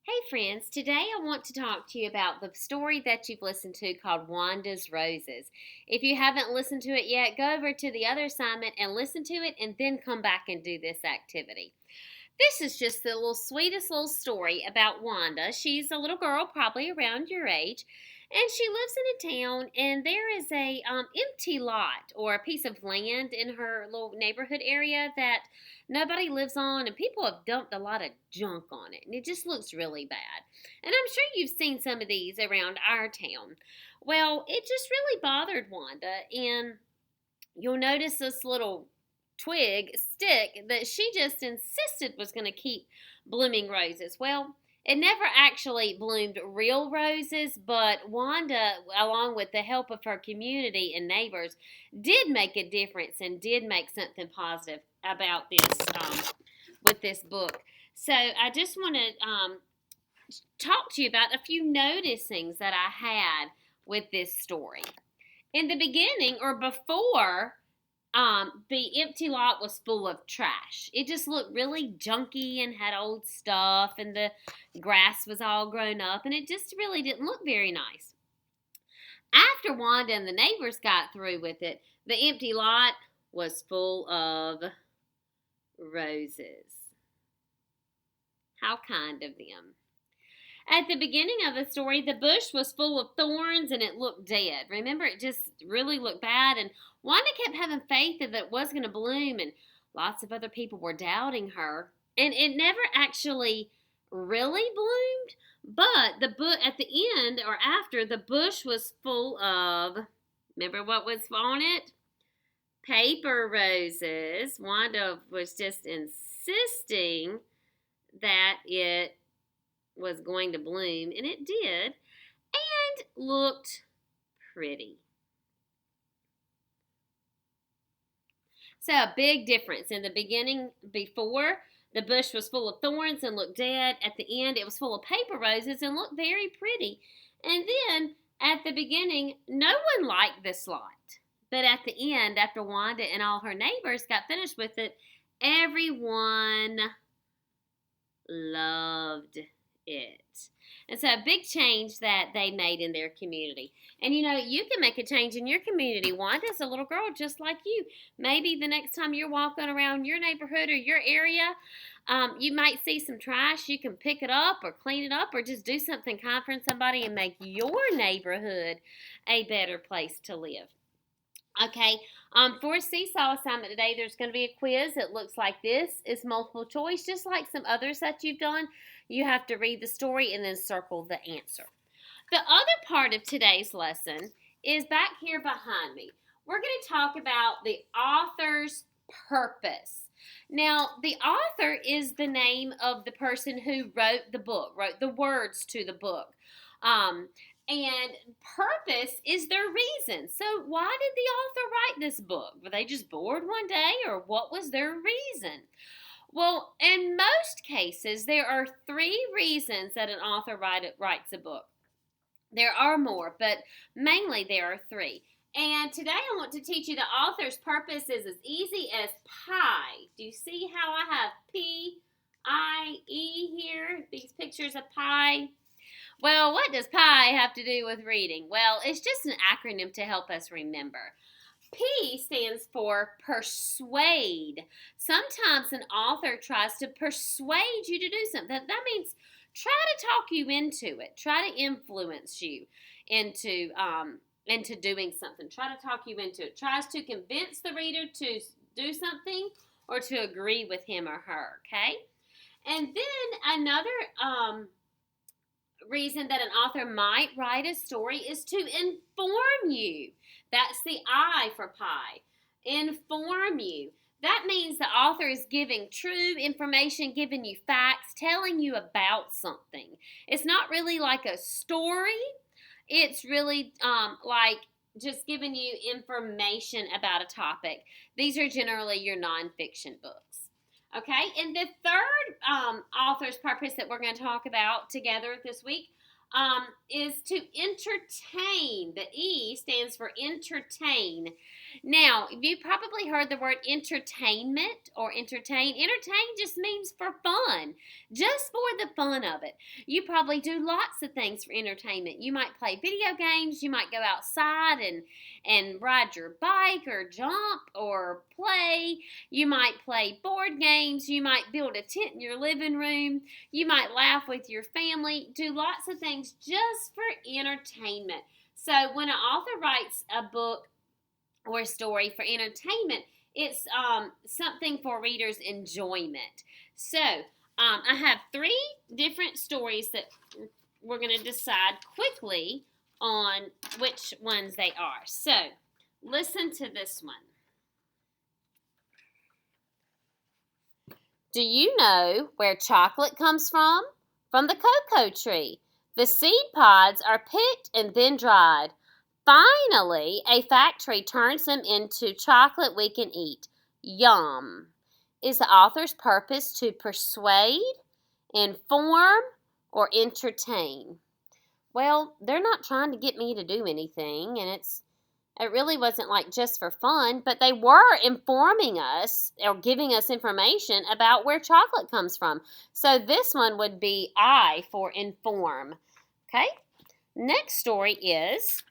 Hey friends, today I want to talk to you about the story that you've listened to called Wanda's Roses. If you haven't listened to it yet, go over to the other assignment and listen to it and then come back and do this activity. This is just the sweetest little story about Wanda. She's a little girl, probably around your age, and she lives in a town. And there is a empty lot or a piece of land in her little neighborhood area that nobody lives on, and people have dumped a lot of junk on it, and it just looks really bad. And I'm sure you've seen some of these around our town. Well, it just really bothered Wanda, and you'll notice this little stick that she just insisted was going to keep blooming roses. Well, it never actually bloomed real roses, but Wanda, along with the help of her community and neighbors, did make a difference and did make something positive about this with this book. So I just want to talk to you about a few noticings that I had with this story. In the beginning, or before, the empty lot was full of trash. It just looked really junky and had old stuff, and the grass was all grown up, and it just really didn't look very nice. After Wanda and the neighbors got through with it, the empty lot was full of roses. How kind of them. At the beginning of the story, the bush was full of thorns and it looked dead. Remember, it just really looked bad, and Wanda kept having faith that it was going to bloom, and lots of other people were doubting her. And it never actually really bloomed, but at the end or after, the bush was full of, remember what was on it? Paper roses. Wanda was just insisting that it was going to bloom, and it did, and looked pretty. So a big difference. In the beginning, before, the bush was full of thorns and looked dead. At the end, it was full of paper roses and looked very pretty. And then at the beginning, no one liked this lot. But at the end, after Wanda and all her neighbors got finished with it, everyone loved it. And so a big change that they made in their community. And you can make a change in your community. Wanda's a little girl just like you. Maybe the next time you're walking around your neighborhood or your area, you might see some trash. You can pick it up or clean it up or just do something kind for somebody and make your neighborhood a better place to live. Okay, for a seesaw assignment today, there's going to be a quiz. It looks like this. It's multiple choice, just like some others that you've done. You have to read the story and then circle the answer. The other part of today's lesson is back here behind me. We're going to talk about the author's purpose. Now, the author is the name of the person who wrote the book, wrote the words to the book. And purpose is their reason. So why did the author write this book? Were they just bored one day, or what was their reason? Well, in most cases, there are 3 reasons that an author writes a book. There are more, but mainly there are 3. And today I want to teach you the author's purpose is as easy as pie. Do you see how I have P-I-E here? These pictures of pie. Well, what does PI have to do with reading? Well, it's just an acronym to help us remember. P stands for persuade. Sometimes an author tries to persuade you to do something. That means try to talk you into it. Try to influence you into doing something. Try to talk you into it. Tries to convince the reader to do something or to agree with him or her, okay? And then another reason that an author might write a story is to inform you. That's the I for pie. Inform you. That means the author is giving true information, giving you facts, telling you about something. It's not really like a story. It's really like just giving you information about a topic. These are generally your nonfiction books. Okay, and the third author's purpose that we're going to talk about together this week is to entertain. The E stands for entertain. Now, you probably heard the word entertainment or entertain. Entertain just means for fun, just for the fun of it. You probably do lots of things for entertainment. You might play video games. You might go outside and ride your bike or jump or play. You might play board games. You might build a tent in your living room. You might laugh with your family. Do lots of things just for entertainment. So when an author writes a book or a story for entertainment, it's something for readers' enjoyment. So I have 3 different stories that we're going to decide quickly on which ones they are. So listen to this one. Do you know where chocolate comes from? From the cocoa tree. The seed pods are picked and then dried. Finally, a factory turns them into chocolate we can eat. Yum! Is the author's purpose to persuade, inform, or entertain? Well, they're not trying to get me to do anything, and it really wasn't like just for fun, but they were informing us or giving us information about where chocolate comes from. So this one would be I for inform. Okay? Next story is,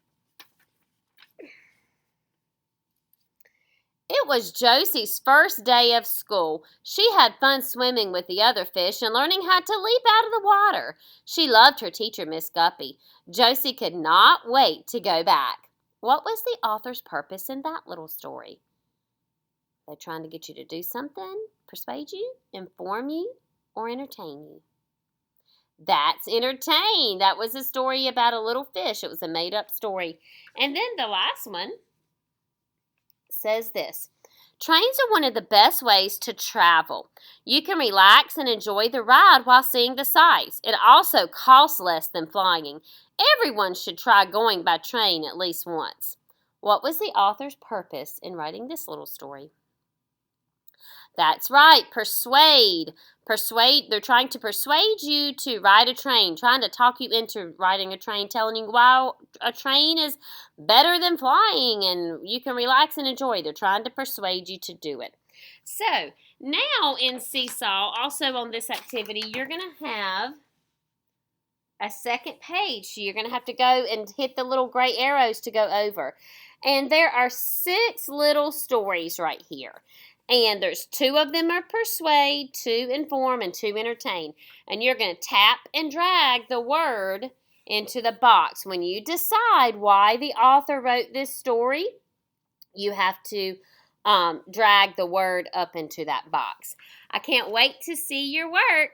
it was Josie's first day of school. She had fun swimming with the other fish and learning how to leap out of the water. She loved her teacher, Miss Guppy. Josie could not wait to go back. What was the author's purpose in that little story? They're trying to get you to do something, persuade you, inform you, or entertain you. That's entertain. That was a story about a little fish. It was a made-up story. And then the last one says this. Trains are one of the best ways to travel. You can relax and enjoy the ride while seeing the sights. It also costs less than flying. Everyone should try going by train at least once. What was the author's purpose in writing this little story? That's right, persuade. They're trying to persuade you to ride a train, trying to talk you into riding a train, telling you why a train is better than flying and you can relax and enjoy. They're trying to persuade you to do it. So, now in Seesaw, also on this activity, you're going to have a second page. So you're going to have to go and hit the little gray arrows to go over. And there are 6 little stories right here. And there's 2 of them are persuade, 2 inform, and 2 entertain. And you're going to tap and drag the word into the box. When you decide why the author wrote this story, you have to drag the word up into that box. I can't wait to see your work.